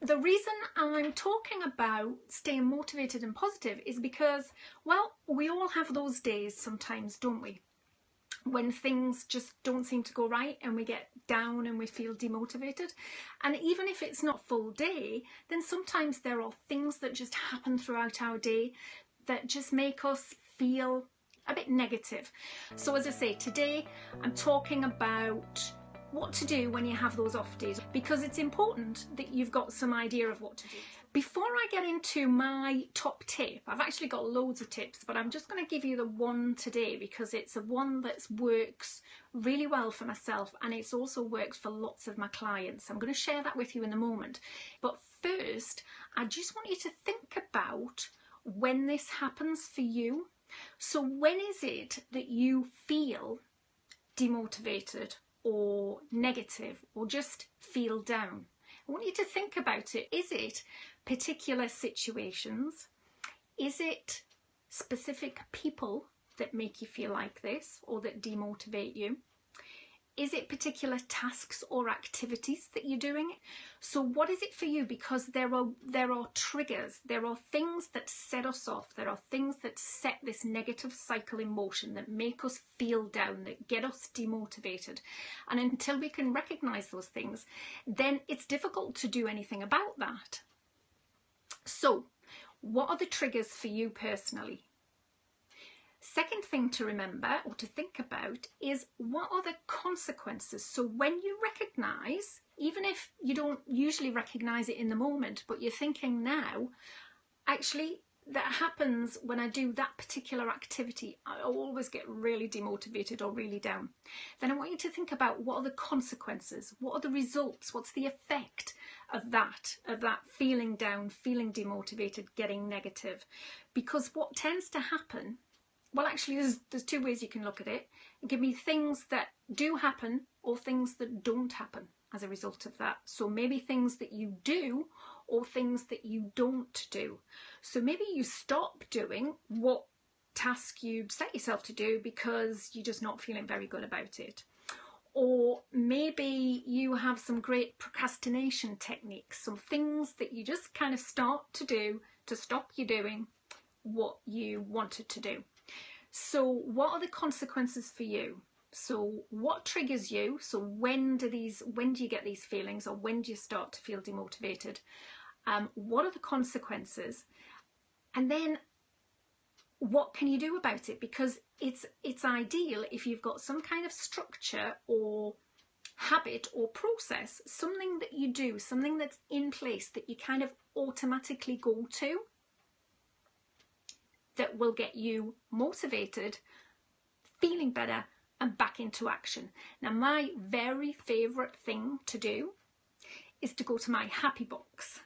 the reason I'm talking about staying motivated and positive is because, well, we all have those days sometimes, don't we? When things just don't seem to go right and we get down and we feel demotivated. And even if it's not full day, then sometimes there are things that just happen throughout our day that just make us feel a bit negative. So as I say, today I'm talking about what to do when you have those off days, because it's important that you've got some idea of what to do. Before I get into my top tip, I've actually got loads of tips, but I'm just going to give you the one today because it's a one that works really well for myself, and it also works for lots of my clients. I'm going to share that with you in a moment. But first, I just want you to think about when this happens for you. So when is it that you feel demotivated or negative or just feel down? I want you to think about it. Is it particular situations? Is it specific people that make you feel like this or that demotivate you? Is it particular tasks or activities that you're doing? So what is it for you? Because there are triggers, there are things that set us off, there are things that set this negative cycle in motion, that make us feel down, that get us demotivated. And until we can recognise those things, then it's difficult to do anything about that. So what are the triggers for you personally? Second thing to remember or to think about is, what are the consequences? So when you recognise, even if you don't usually recognise it in the moment, but you're thinking now, actually that happens when I do that particular activity, I always get really demotivated or really down. Then I want you to think about, what are the consequences? What are the results? What's the effect of that feeling down, feeling demotivated, getting negative? Because what tends to happen, well, actually, there's two ways you can look at it. It can be things that do happen or things that don't happen as a result of that. So maybe things that you do or things that you don't do. So maybe you stop doing what task you'd set yourself to do because you're just not feeling very good about it. Or maybe you have some great procrastination techniques, some things that you just kind of start to do to stop you doing what you wanted to do. So what are the consequences for you? So what triggers you? So when do you get these feelings, or when do you start to feel demotivated? What are the consequences? And then what can you do about it? Because it's ideal if you've got some kind of structure or habit or process, something that you do, something that's in place that you kind of automatically go to, that will get you motivated, feeling better, and back into action. Now, my very favourite thing to do is to go to my happy box.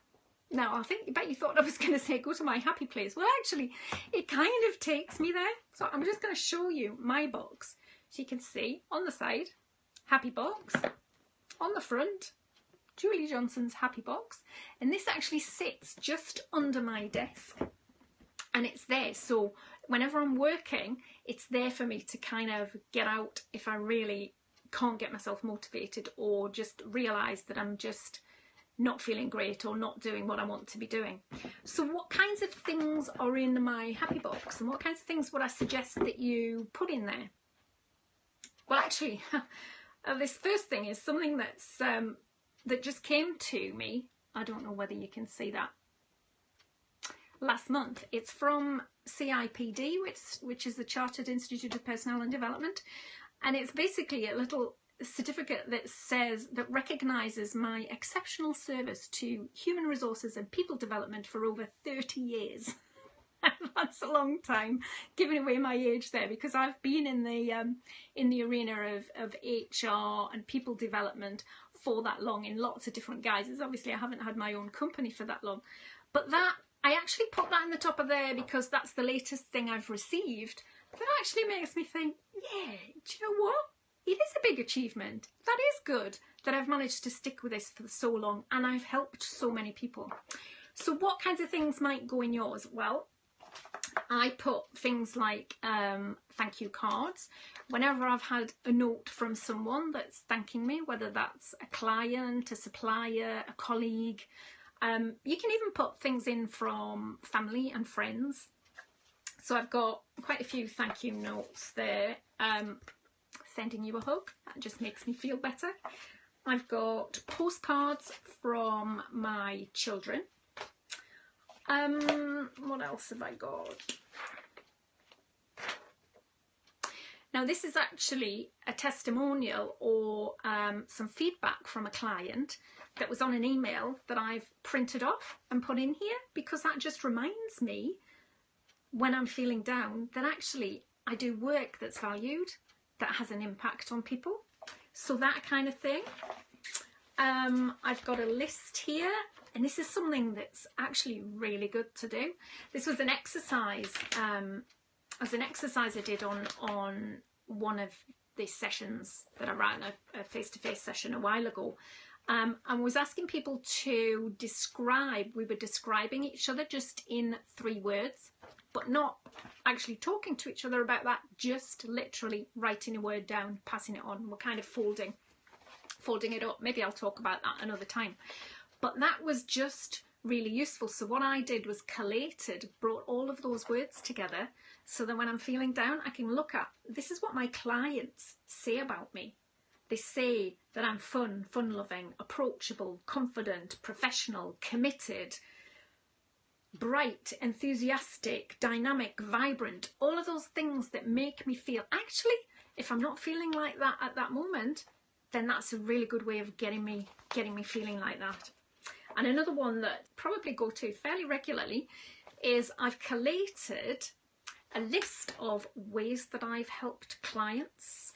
Now, I bet you thought I was going to say go to my happy place. Well, actually, it kind of takes me there. So I'm just going to show you my box. So you can see on the side, happy box. On the front, Julie Johnson's happy box. And this actually sits just under my desk. And it's there, so whenever I'm working, it's there for me to kind of get out if I really can't get myself motivated, or just realise that I'm just not feeling great or not doing what I want to be doing. So what kinds of things are in my happy box, and what kinds of things would I suggest that you put in there? Well, actually, this first thing is something that just came to me. I don't know whether you can see that. Last month. It's from CIPD, which is the Chartered Institute of Personnel and Development, and it's basically a little certificate that recognises my exceptional service to human resources and people development for over 30 years. That's a long time, giving away my age there, because I've been in the arena of HR and people development for that long, in lots of different guises. Obviously, I haven't had my own company for that long, but I actually put that in the top of there because that's the latest thing I've received. That actually makes me think, yeah, do you know what? It is a big achievement. That is good that I've managed to stick with this for so long, and I've helped so many people. So what kinds of things might go in yours? Well, I put things like thank you cards. Whenever I've had a note from someone that's thanking me, whether that's a client, a supplier, a colleague, You can even put things in from family and friends. So I've got quite a few thank you notes there. Sending you a hug, that just makes me feel better. I've got postcards from my children. What else have I got? Now this is actually a testimonial or some feedback from a client that was on an email that I've printed off and put in here, because that just reminds me when I'm feeling down that actually I do work that's valued, that has an impact on people. So that kind of thing. I've got a list here, and this is something that's actually really good to do. This was an exercise, as an exercise I did on one of the sessions that I ran, a face-to-face session a while ago. And was asking people to describe, we were describing each other just in 3 words, but not actually talking to each other about that, just literally writing a word down, passing it on. We're kind of folding it up. Maybe I'll talk about that another time. But that was just really useful. So what I did was collated, brought all of those words together, so that when I'm feeling down, I can look at, this is what my clients say about me. They say that I'm fun-loving, approachable, confident, professional, committed, bright, enthusiastic, dynamic, vibrant, all of those things that make me feel, actually, if I'm not feeling like that at that moment, then that's a really good way of getting me feeling like that. And another one that I probably go to fairly regularly is I've collated a list of ways that I've helped clients.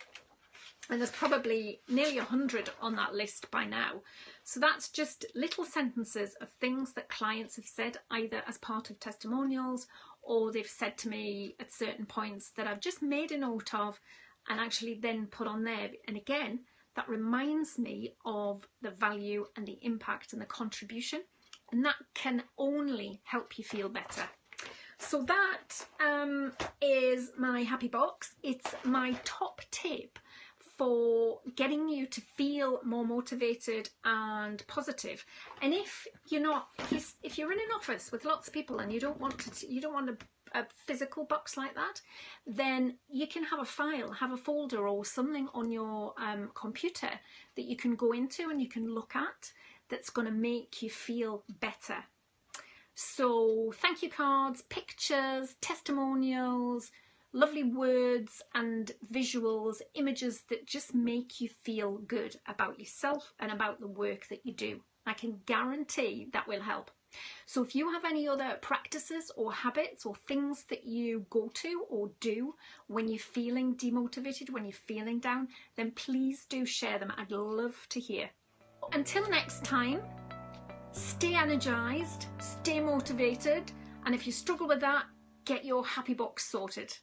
And there's probably nearly 100 on that list by now. So that's just little sentences of things that clients have said, either as part of testimonials, or they've said to me at certain points that I've just made a note of and actually then put on there. And again, that reminds me of the value and the impact and the contribution. And that can only help you feel better. So that is my happy box. It's my top tip for getting you to feel more motivated and positive. And if you're not, if you're in an office with lots of people and you don't want a physical box like that, then you can have a file, have a folder or something on your computer that you can go into and you can look at, that's going to make you feel better. So thank you cards, pictures, testimonials, lovely words and visuals, images that just make you feel good about yourself and about the work that you do. I can guarantee that will help. So if you have any other practices or habits or things that you go to or do when you're feeling demotivated, when you're feeling down, then please do share them. I'd love to hear. Until next time, stay energized, stay motivated, and if you struggle with that, get your happy box sorted.